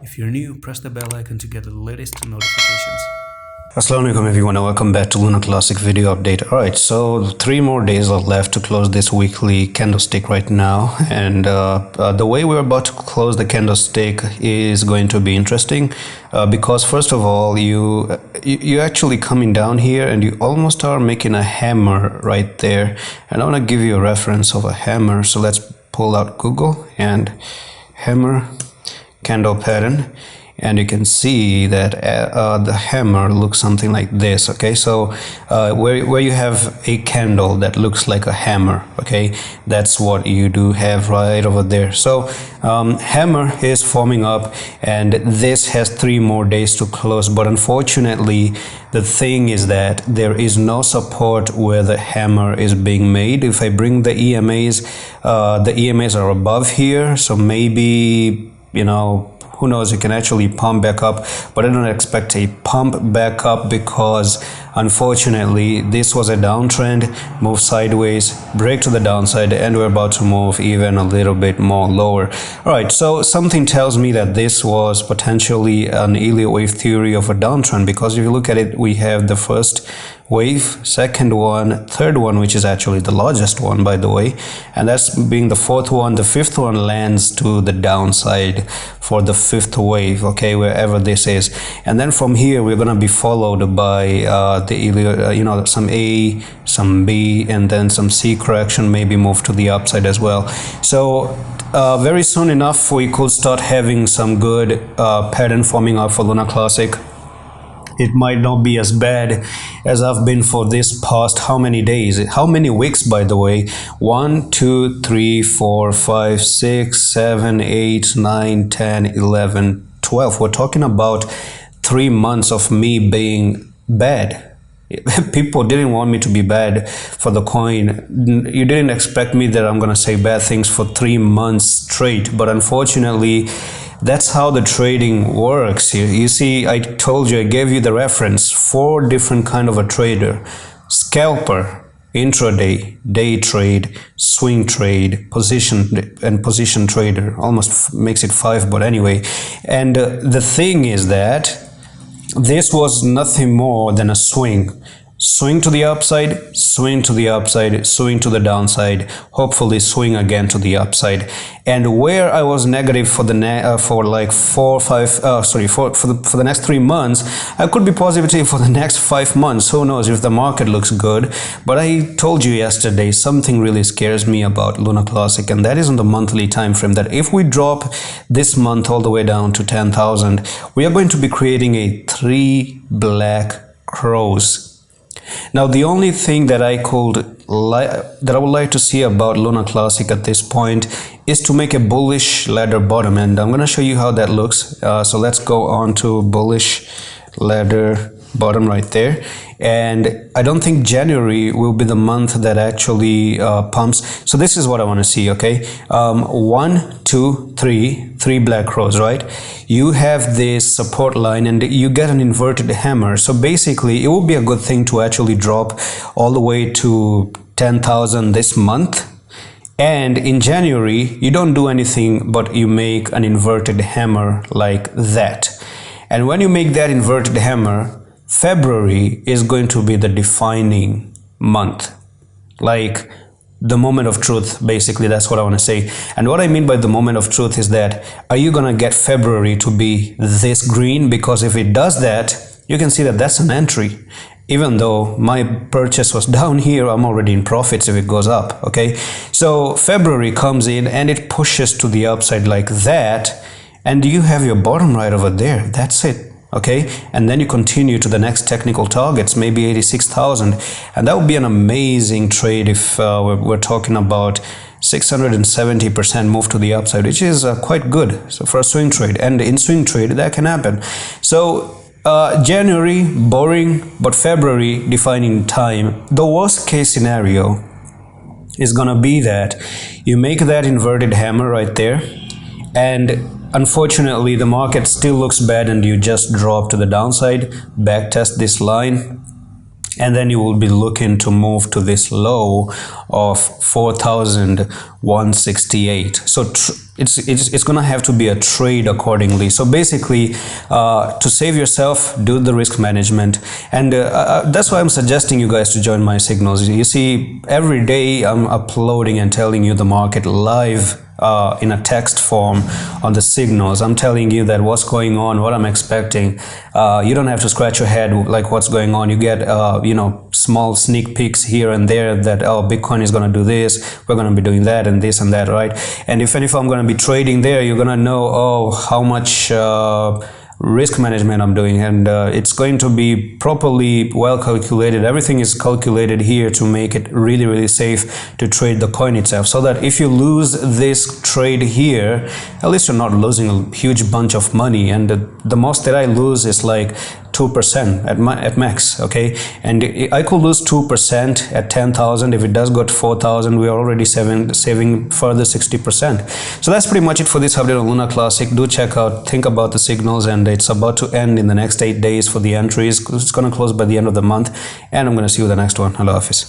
If you're new, press the bell icon to get the latest notifications. Assalamu alaikum everyone and welcome back to Luna Classic video update. Alright, so 3 more days are left to close this weekly candlestick right now, and the way we're about to close the candlestick is going to be interesting because first of all you actually coming down here and you almost are making a hammer right there, and I want to give you a reference of a hammer. So let's pull out Google and hammer candle pattern, and you can see that the hammer looks something like this. Okay, so where you have a candle that looks like a hammer, okay, that's what you do have right over there. So hammer is forming up, and this has 3 more days to close, but unfortunately the thing is that there is no support where the hammer is being made. If I bring the EMAs are above here, so maybe, you know, who knows, you can actually pump back up, but I don't expect a pump back up because unfortunately this was a downtrend, move sideways, break to the downside, and we're about to move even a little bit more lower. All right, so something tells me that this was potentially an Elliott wave theory of a downtrend, because if you look at it, we have the first wave, second one, third one, which is actually the largest one, by the way, and that's being the fourth one. The fifth one lands to the downside for the fifth wave, okay, wherever this is, and then from here we're gonna be followed by the Elliott, some A, some B, and then some C correction, maybe move to the upside as well. So very soon enough we could start having some good pattern forming up for Luna Classic. It might not be as bad as I've been for this past how many days, how many weeks, by the way. 1, 2, 3, 4, 5, 6, 7, 8, 9, 10, 11, 12. We're talking about 3 months of me being bad. People didn't want me to be bad for the coin. You didn't expect me that I'm gonna say bad things for 3 months straight, but unfortunately that's how the trading works. You see, I told you, I gave you the reference, 4 different kind of a trader: scalper, intraday, day trade, swing trade, position trader. Almost makes it 5, but anyway. And the thing is that this was nothing more than a swing to the upside, swing to the upside, swing to the downside, hopefully swing again to the upside. And where I was negative for the next 3 months, I could be positive for the next 5 months. Who knows if the market looks good. But I told you yesterday, something really scares me about Luna Classic, and that is on the monthly time frame, that if we drop this month all the way down to 10,000, we are going to be creating a 3 black crows. Now, the only thing that I would like to see about Luna Classic at this point is to make a bullish ladder bottom, and I'm going to show you how that looks. So let's go on to bullish ladder bottom right there, and I don't think January will be the month that actually pumps. So this is what I want to see. Okay, 1, 2, 3 black crows, right? You have this support line and you get an inverted hammer. So basically it would be a good thing to actually drop all the way to 10,000 this month, and in January you don't do anything but you make an inverted hammer like that. And when you make that inverted hammer, February is going to be the defining month, like the moment of truth. Basically, that's what I want to say. And what I mean by the moment of truth is that, are you gonna get February to be this green? Because if it does that, you can see that that's an entry. Even though my purchase was down here, I'm already in profits if it goes up. Okay, so February comes in and it pushes to the upside like that, and you have your bottom right over there. That's it. Okay, and then you continue to the next technical targets, maybe 86,000, and that would be an amazing trade if we're talking about 670% move to the upside, which is quite good. So for a swing trade, and in swing trade that can happen. So January boring, but February defining time. The worst case scenario is gonna be that you make that inverted hammer right there, and unfortunately the market still looks bad and you just drop to the downside, back test this line, and then you will be looking to move to this low of 4,168. So it's gonna have to be a trade accordingly. So basically, to save yourself, do the risk management, and that's why I'm suggesting you guys to join my signals. You see, every day I'm uploading and telling you the market live in a text form on the signals. I'm telling you that what's going on, what I'm expecting. You don't have to scratch your head like what's going on. You get you know, small sneak peeks here and there that, oh, Bitcoin is going to do this, we're going to be doing that and this and that, right? And if I'm going to be trading there, you're going to know, oh, how much risk management I'm doing, and it's going to be properly well calculated. Everything is calculated here to make it really, really safe to trade the coin itself, so that if you lose this trade here, at least you're not losing a huge bunch of money. And the most that I lose is like 2% at max, okay? And I could lose 2% at 10,000. If it does go to 4,000, we are already saving further 60%. So that's pretty much it for this update on Luna Classic. Do check out, think about the signals, and it's about to end in the next 8 days for the entries. It's going to close by the end of the month, and I'm going to see you in the next one. Hello, Hafiz.